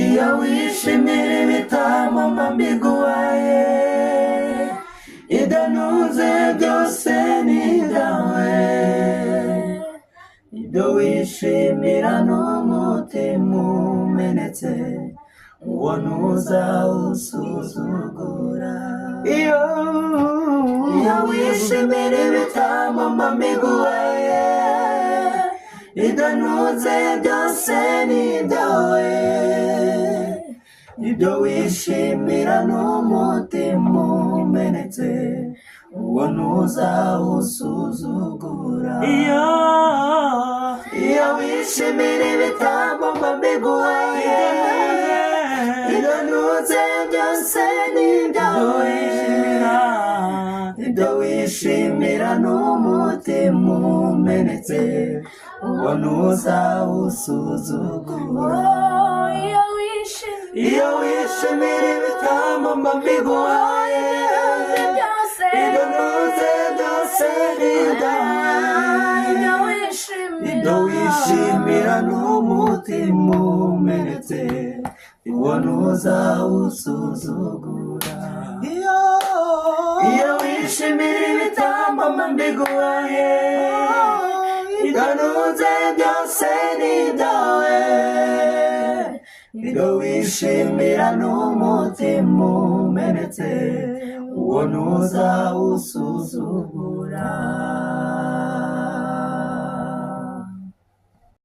iyo wishimira ibitambo mbiguhaye, idanuze byose ni ibyawe, ibyo wishimira n'umutima umenetse, uwo ntuzawusuzugura. iyo wishimira ibitambo mbiguhaye, idanuze byose ni ibyawe, ibyo wishimira n'umutima umenetse, uwo ntuzawusuzugura. iyo wishimira ibitambo mbiguhaye, idanuze byose ni ibyawe, ibyo wishimira n'umutima umenetse, uwo ntuzawusuzugura. iyo wishimira ibitambo mbiguhaye, idanuze byose ni ibyawe, ibyo wishimira n'umutima umenetse, uwo ntuzawusuzugura. iyo wishimira ibitambo mbiguhaye, idanuze byose ni ibyawe, ibyo wishimira n'umutima umenetse, uwo ntuzawusuzugura.